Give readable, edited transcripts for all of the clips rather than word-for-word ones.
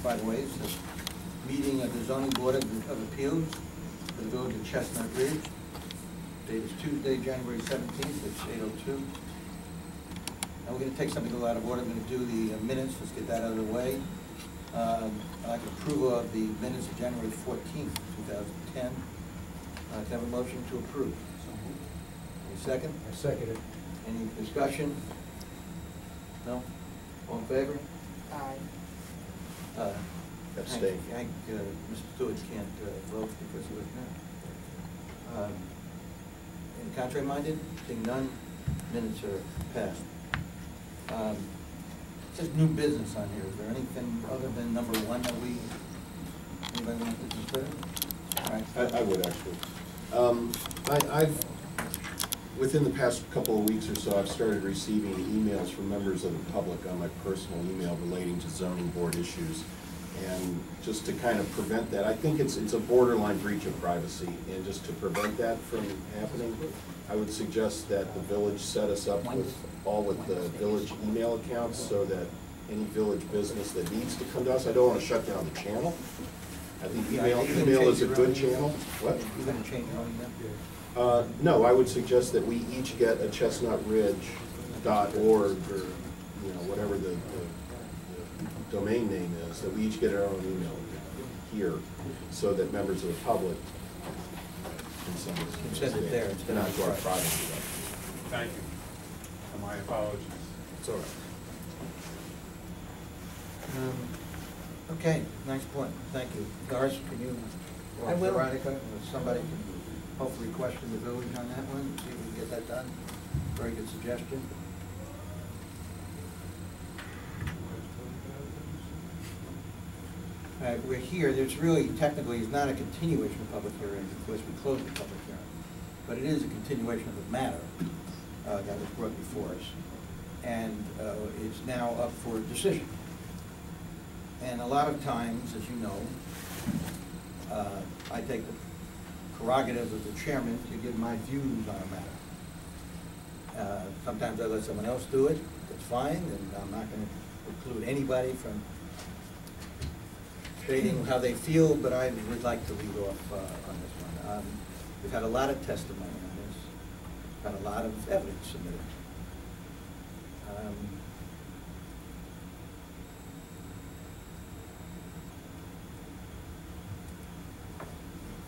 by the way, it's a meeting of the Zoning Board of Appeals for the Village of Chestnut Ridge. Date is Tuesday, January 17th, it's 8:02. Now we're going to take something a little out of order. I'm going to do the minutes. Let's get that out of the way. I'd like approval of the minutes of January 14th, 2010. Can I have a motion to approve? Any second? I second it. Any discussion? No? All in favor? Aye. Abstain. Mr. Stewart can't vote because he wasn't there. Any contrary minded? Seeing none, minutes are passed. It says new business on here. Is there anything other than number one that anybody wants to consider? All right. I would actually. I've within the past couple of weeks or so, I've started receiving emails from members of the public on my personal email relating to zoning board issues. And just to kind of prevent that, I think it's a borderline breach of privacy. And just to prevent that from happening, I would suggest that the village set us up with the village email accounts so that any village business that needs to come to us, I don't want to shut down the channel. I think email is a good channel. What? You're going to change your own email? No, I would suggest that we each get a chestnutridge.org or whatever the domain name is, that we each get our own email here so that members of the public can send it there. It's not to our private. Thank you. And my apologies. It's all right. Okay, nice point. Thank you. Doris, can you, or I will. Veronica, or somebody can hopefully question the village on that one, see if we can get that done. Very good suggestion. We're here, there's really, technically, it's not a continuation of public hearing because we closed the public hearing, but it is a continuation of the matter that was brought before us, and it's now up for decision. And a lot of times, as you know, I take the prerogative of the chairman to give my views on a matter. Sometimes I let someone else do it, that's fine, and I'm not going to preclude anybody from stating how they feel, but I would like to lead off on this one. We've had a lot of testimony on this, had a lot of evidence submitted.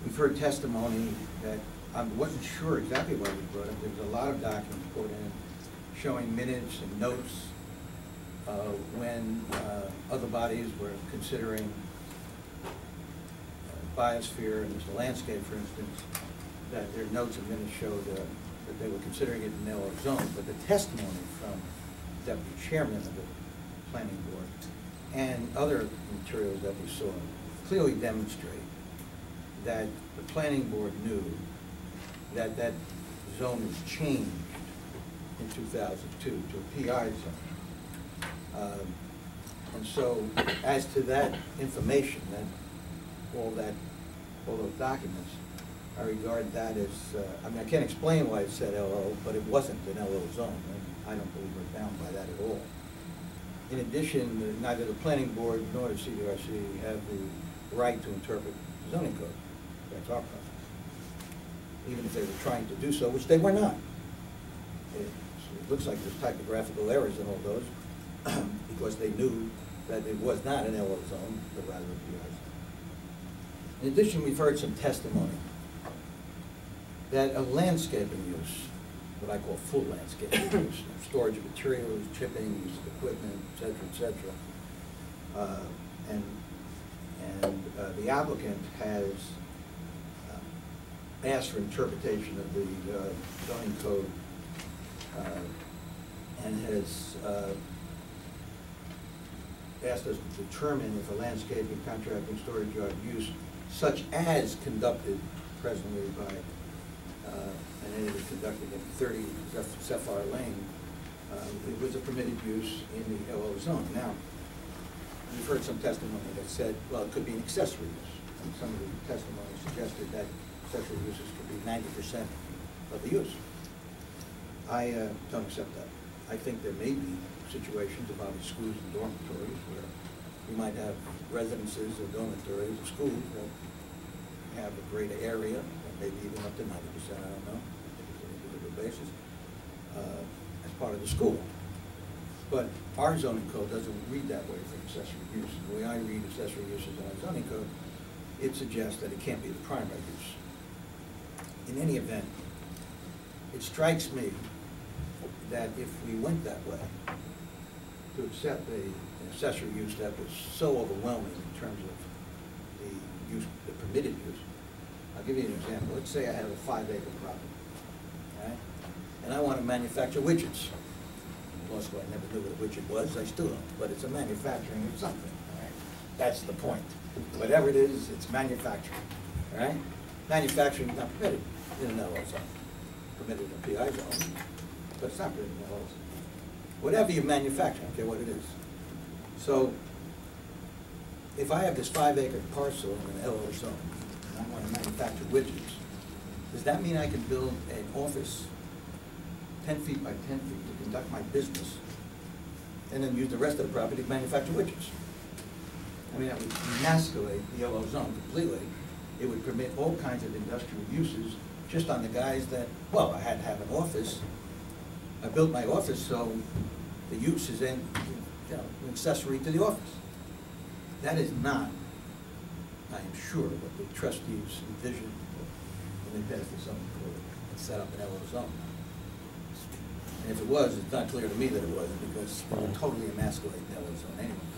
We've heard testimony that I wasn't sure exactly why we brought it. There was a lot of documents put in showing minutes and notes when other bodies were considering biosphere and the landscape, for instance, that their notes and minutes showed that they were considering it an LO zone. But the testimony from the deputy chairman of the planning board and other materials that we saw clearly demonstrate that the planning board knew that that zone was changed in 2002 to a PI zone. And so as to that information, all those documents, I regard that as, I mean, I can't explain why it said LO, but it wasn't an LO zone, and I don't believe we're bound by that at all. In addition, neither the planning board nor the CDRC have the right to interpret the zoning code. That's our preference. Even if they were trying to do so, which they were not. It looks like there's typographical errors in all those because they knew that it was not an LO zone, but rather a PI zone. In addition, we've heard some testimony that a landscaping use, what I call full landscaping use, storage of materials, chipping, use of equipment, et cetera, and the applicant has asked for interpretation of the zoning code and has asked us to determine if a landscaping, contracting, storage yard use such as conducted presently by and it was conducted in 30 Sapphire Lane, it was a permitted use in the LO zone. Now, we've heard some testimony that said, well, it could be an accessory use. And some of the testimony suggested that accessory uses could be 90% of the use. I don't accept that. I think there may be situations involving schools and dormitories where we might have residences or dormitories or schools that have a greater area, maybe even up to 90%, I don't know, on an individual basis, as part of the school. But our zoning code doesn't read that way for accessory use. The way I read accessory uses in our zoning code, it suggests that it can't be the primary use. In any event, it strikes me that if we went that way, to accept an accessory use that was so overwhelming in terms of the use, the permitted use. I'll give you an example. Let's say I have a 5-acre property, right? And I want to manufacture widgets. Also, I never knew what a widget was. I still don't, but it's a manufacturing of something, all right? That's the point. Whatever it is, it's manufacturing, all right? Manufacturing is not permitted in an LO zone. Permitted in a PI zone, but it's not permitted in an LO zone. Whatever you manufacture, I don't care what it is. So, if I have this 5-acre parcel in an LO zone, and I want to manufacture widgets, does that mean I can build an office 10 feet by 10 feet to conduct my business, and then use the rest of the property to manufacture widgets? I mean, that would emasculate the LO zone completely. It would permit all kinds of industrial uses just on the guys that, well, I had to have an office. I built my office, so the use is an accessory to the office. That is not, I am sure, what the trustees envisioned when they passed the zoning code and set up an LO zone. And if it was, it's not clear to me that it wasn't, because it would totally emasculate the LO zone anyway.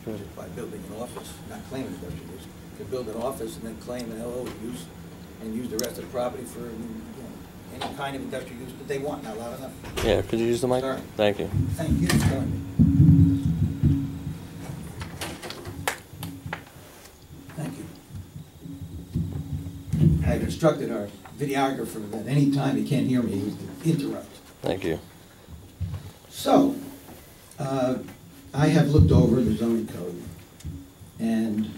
Just by building an office, not claiming industrial use. You could build an office and then claim an LO use and use the rest of the property for any kind of industrial use that they want, not loud enough. Yeah, could you use the mic? Sorry. Thank you. Thank you for telling me. Thank you. I've instructed our videographer that any time he can't hear me, he's to interrupt. Thank you. So, I have looked over the zoning code, and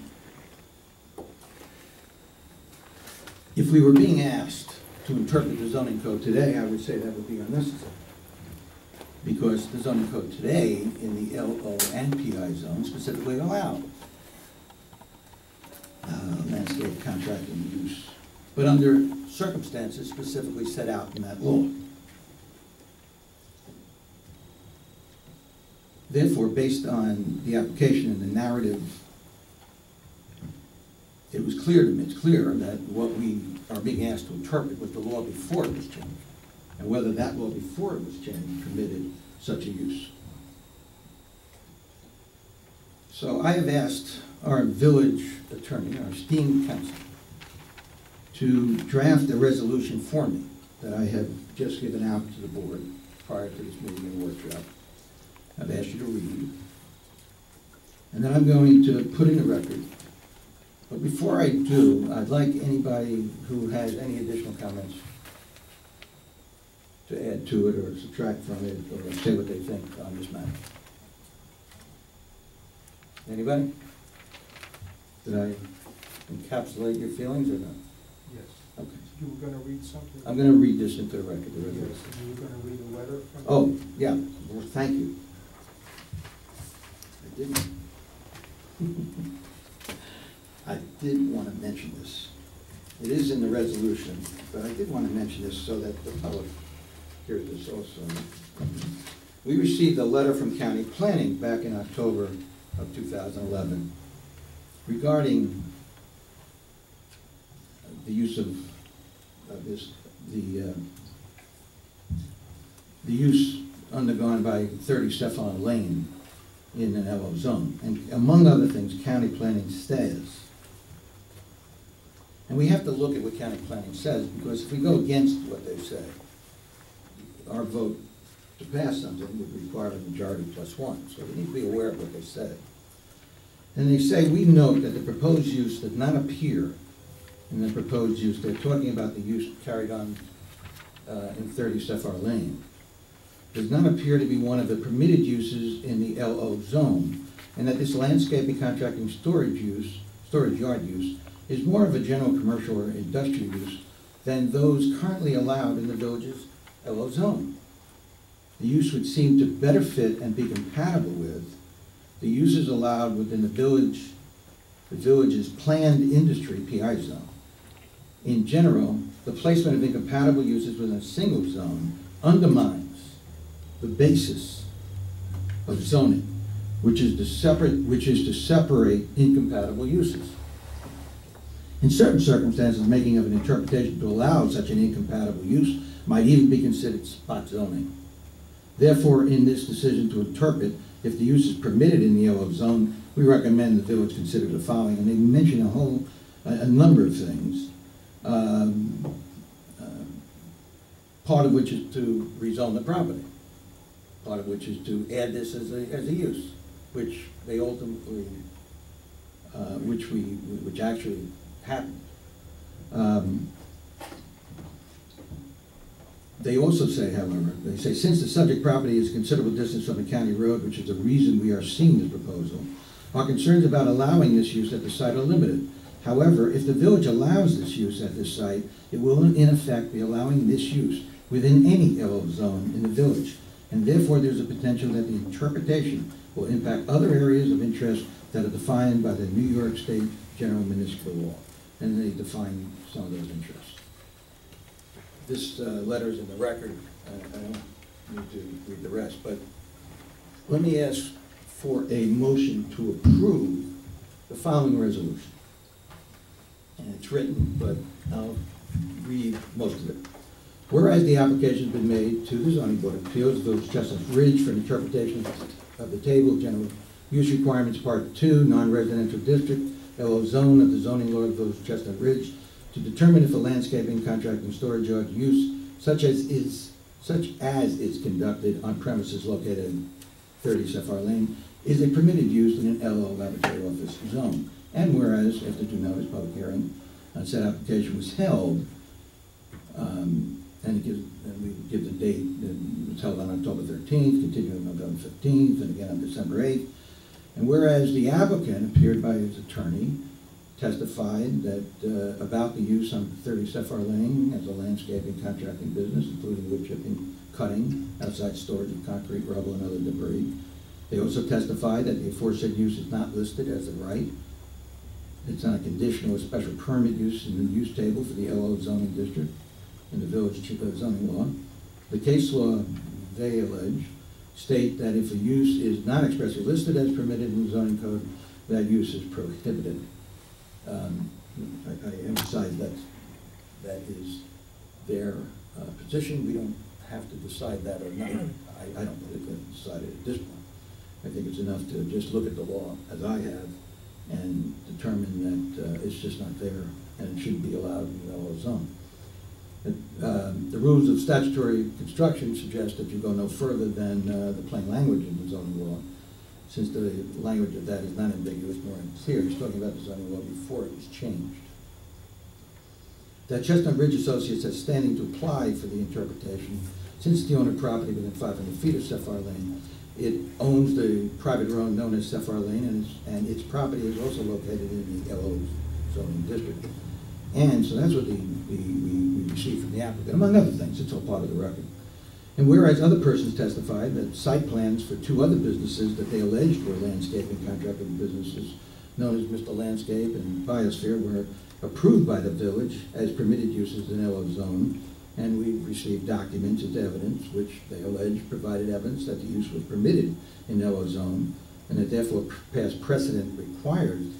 if we were being asked to interpret the zoning code today, I would say that would be unnecessary. Because the zoning code today in the LO and PI zone specifically allow landscape contracting use, but under circumstances specifically set out in that law. Therefore, based on the application and the narrative, it was clear to me, it's clear that what we are being asked to interpret was the law before it was changed, and whether that law before it was changed permitted such a use. So I have asked our village attorney, our esteemed counsel, to draft a resolution for me that I have just given out to the board prior to this meeting and workshop. I've asked you to read, and then I'm going to put in a record. But before I do, I'd like anybody who has any additional comments to add to it or subtract from it or say what they think on this matter. Anybody? Did I encapsulate your feelings or not? Yes. Okay. You were going to read something? I'm going to read this into the record. The Yes, resolution. you were going to read a letter from... Oh, yeah. Well, thank you. I didn't. I did want to mention this. It is in the resolution, but I did want to mention this so that the public hears this also. We received a letter from County Planning back in October of 2011 regarding the use of the use undergone by 30 Stefan Lane in an LO zone. And among other things, County Planning says, and we have to look at what County Planning says, because if we go against what they say, our vote to pass something would require a majority plus one. So we need to be aware of what they say. And they say, we note that the proposed use does not appear in the proposed use. They're talking about the use carried on in 30 Stefan Lane. Does not appear to be one of the permitted uses in the LO zone, and that this landscaping contracting storage yard use, is more of a general commercial or industrial use than those currently allowed in the village's LO zone. The use would seem to better fit and be compatible with the uses allowed within the village's planned industry PI zone. In general, the placement of incompatible uses within a single zone undermines the basis of zoning, which is to separate incompatible uses. In certain circumstances, making of an interpretation to allow such an incompatible use might even be considered spot zoning. Therefore, in this decision to interpret if the use is permitted in the yellow zone, we recommend the village consider the following, and they mention a number of things. Part of which is to rezone the property. Part of which is to add this as a use, which they ultimately, which actually happened. They also say, however, they say, since the subject property is a considerable distance from a county road, which is the reason we are seeing this proposal, our concerns about allowing this use at the site are limited. However, if the village allows this use at this site, it will in effect be allowing this use within any LO zone in the village, and therefore there's a potential that the interpretation will impact other areas of interest that are defined by the New York State General Municipal Law, and they define some of those interests. This letter is in the record. I don't need to read the rest, but let me ask for a motion to approve the following resolution. And it's written, but I'll read most of it. Whereas the application has been made to the Zoning Board of Appeals, Village Chestnut Ridge, for an interpretation of the table of general use requirements, Part 2, non-residential district, LO zone of the zoning law of Village Chestnut Ridge, to determine if a landscaping, contracting, storage yard use such as is conducted on premises located in 30 Sapphire Lane is a permitted use in an LO laboratory office zone. And whereas, after due notice, public hearing on said application was held, and we give the date, it was held on October 13th, continued on November 15th, and again on December 8th. And whereas the applicant appeared by his attorney, testified that about the use on 30 Sapphire Lane as a landscaping contracting business, including wood chipping, cutting, outside storage of concrete, rubble, and other debris. They also testified that the aforesaid use is not listed as a right. It's on a conditional or special permit use in the use table for the LO zoning district in the village zoning law. The case law, they allege, state that if a use is not expressly listed as permitted in the zoning code, that use is prohibited. I emphasize that is their position. We don't have to decide that or not. I don't believe they've decided at this point. I think it's enough to just look at the law, as I have, and determine that it's just not there and it shouldn't be allowed in the LO zone. The rules of statutory construction suggest that you go no further than the plain language in the zoning law, since the language of that is not ambiguous nor unclear. He's talking about the zoning law before it was changed. That Chestnut Ridge Associates has standing to apply for the interpretation, since the owner of property within 500 feet of Sapphire Lane. It owns the private road known as Sapphire Lane, and its property is also located in the LO zoning district. And so that's what we received from the applicant, among other things. It's all part of the record. And whereas other persons testified that site plans for two other businesses that they alleged were landscaping contracting businesses, known as Mr. Landscape and Biosphere, were approved by the village as permitted uses in LO zone, and we received documents as evidence, which they allege provided evidence that the use was permitted in LO zone, and that therefore past precedent requires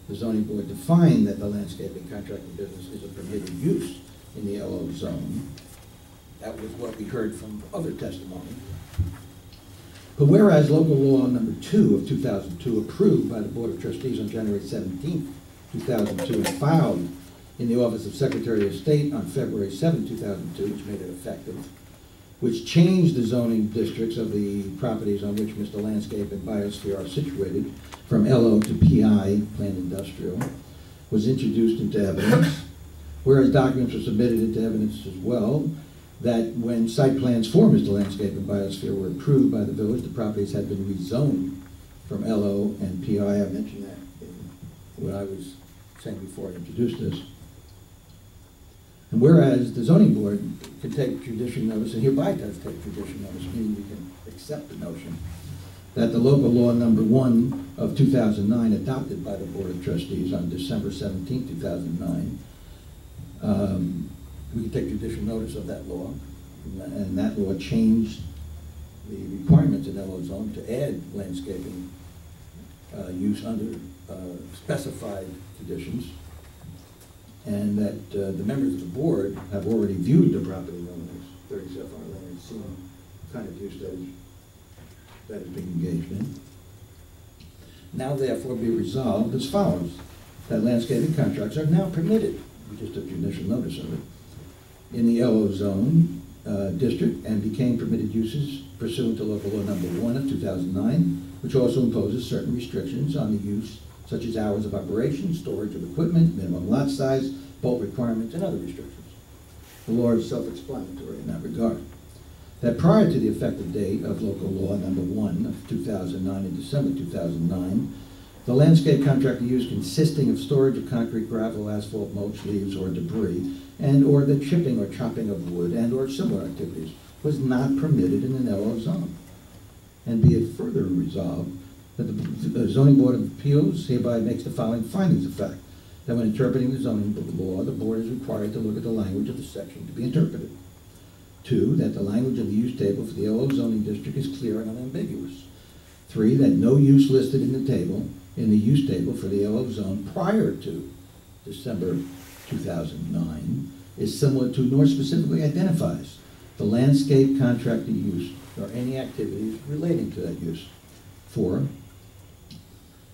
the zoning board to find that the landscaping contracting business is a permitted use in the LO zone. That was what we heard from other testimony. But whereas local law number 2 of 2002, approved by the Board of Trustees on January 17, 2002, and filed in the Office of Secretary of State on February 7, 2002, which made it effective, which changed the zoning districts of the properties on which Mr. Landscape and Biosphere are situated from LO to PI, Planned Industrial, was introduced into evidence, whereas documents were submitted into evidence as well, that when site plans for Mr. Landscape and Biosphere were approved by the village, the properties had been rezoned from LO and PI. I mentioned that in what I was saying before I introduced this. And whereas the zoning board can take judicial notice, and hereby does take judicial notice, meaning we can accept the notion that the local law number 1 of 2009, adopted by the Board of Trustees on December 17, 2009, we can take judicial notice of that law, and that law changed the requirements in LO zone to add landscaping use under specified conditions, and that the members of the board have already viewed the property known as 30 Sapphire Lane and seen the kind of use that is being engaged in. Now therefore be resolved as follows, that landscaping contracts are now permitted, we just took judicial notice of it, in the LO zone district, and became permitted uses pursuant to local law number 1 of 2009, which also imposes certain restrictions on the use, such as hours of operation, storage of equipment, minimum lot size, bulk requirements, and other restrictions. The law is self-explanatory in that regard. That prior to the effective date of local law number 1 of 2009 in December 2009, the landscape contractor use consisting of storage of concrete, gravel, asphalt, mulch, leaves, or debris, and or the chipping or chopping of wood and or similar activities was not permitted in an LO zone. And be it further resolved that the Zoning Board of Appeals hereby makes the following findings of fact: that when interpreting the zoning law, the board is required to look at the language of the section to be interpreted. 2, that the language of the use table for the LO zoning district is clear and unambiguous. 3, that no use listed in the use table for the LO zone prior to December 2009 is similar to nor specifically identifies the landscape contractor use or any activities relating to that use. 4,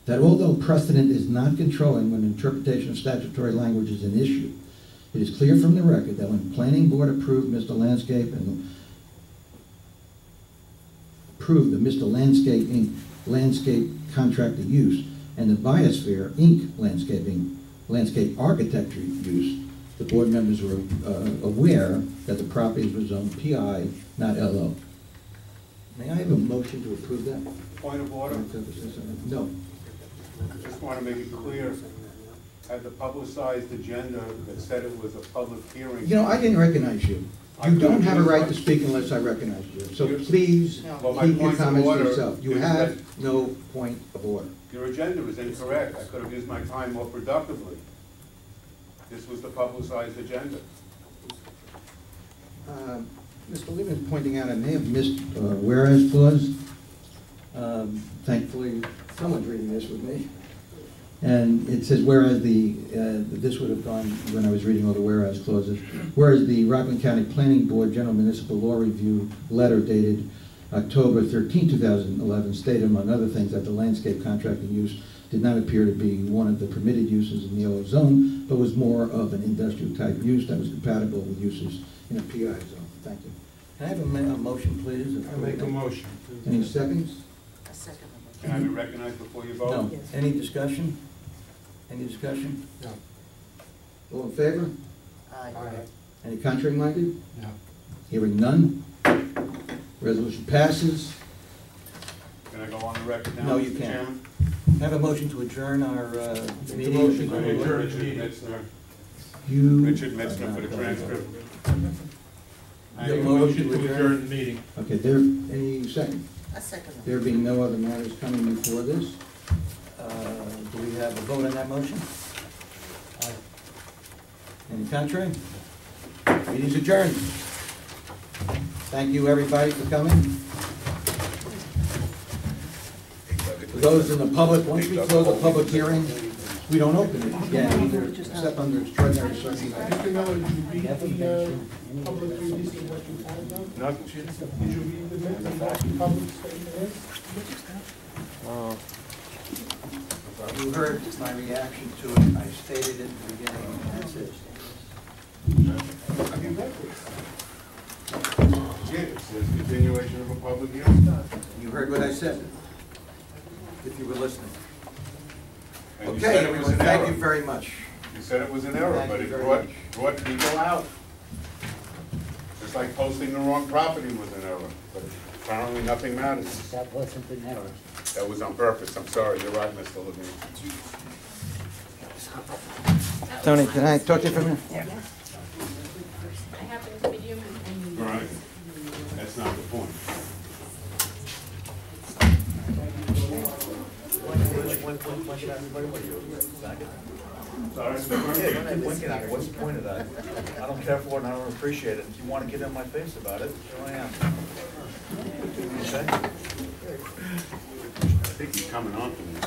that although precedent is not controlling when interpretation of statutory language is an issue, it is clear from the record that when Planning Board approved the Mr. Landscape Inc. landscape contractor use and the Biosphere Inc. landscape architecture use, the board members were aware that the properties were zoned PI, not LO. May I have a motion to approve that? Point of order. No. I just want to make it clear, had the publicized agenda that said it was a public hearing. You know, I didn't recognize you. You don't have a right to speak unless I recognize you. So please keep your comments to yourself. You have no point of order. Your agenda is incorrect. I could have used my time more productively. This was the publicized agenda. Mr. Leibman is pointing out I may have missed whereas clause. Thankfully, someone's reading this with me. And it says, whereas this would have gone when I was reading all the whereas clauses, whereas the Rockland County Planning Board General Municipal Law Review letter dated October 13, 2011 stated, among other things, that the landscape contracting use did not appear to be one of the permitted uses in the LO zone, but was more of an industrial type use that was compatible with uses in a PI zone. Thank you. Can I have a motion, please? I make a motion. Any seconds? A second. Can I be recognized before you vote? No. Any discussion? Any discussion? No. All in favor? Aye. Any contrary minded? No. Hearing none. Resolution passes. Can I go on the record now, No, you Mr. can't. Chairman? Have a motion to adjourn our meeting. motion to Richard adjourn the meeting. Mitzner. You. Richard Mitzner for the transcript. I make a motion to adjourn the meeting. Okay, there, any second? A second. There being no other matters coming before this, do we have a vote on that motion? Aye. Any contrary? Meeting's adjourned. Thank you, everybody, for coming. For those in the public, once we close the public hearing, we don't open it again, either except under extraordinary circumstances. Did you read the public release of what you found out? No. Did you read the minutes of what the public statement is? You heard my reaction to it, I stated it at the beginning, and that's it. Have you read this? Yeah, it says continuation of a public hearing. You heard what I said, if you were listening. And you Okay, said it was everyone, an thank error. you very much. You said it was an error, Thank but you it very brought much. people out. Just like posting the wrong property was an error, but apparently nothing matters. That wasn't an error. That was on purpose. I'm sorry. You're right, Mr. Levine. Tony, can I talk to you for a minute? Yeah. I happen to be human and. Veronica, that's not the point. winking at everybody, what are you, faggot? Sorry. Yeah, you keep winking at me, what's the point of that? I don't care for it and I don't appreciate it. If you wanna get in my face about it, here I am. Okay? I think he's coming on to me.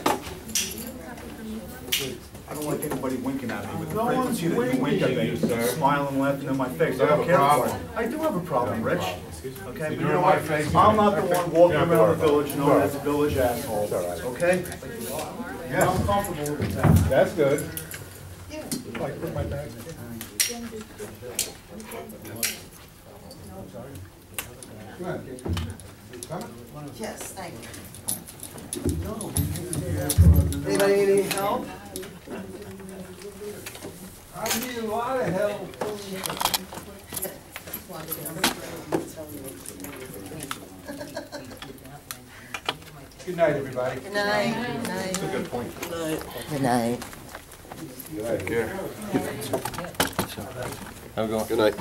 I don't like anybody winking at me with the No one's frequency that you wink at me, winking at you, sir. smiling, laughing in my face. You I have don't a care for problem. it. I do have a problem, Rich. Okay, You're but you doing know my what? face. I'm not the one walking Yeah, around the but- village known as a village asshole, okay? Yeah. I'm comfortable with that. That's good. Yes, thank you. Anybody need any help? I need a lot of help. Good night, everybody. Good night. Good night. That's a good point. Good night. Good night.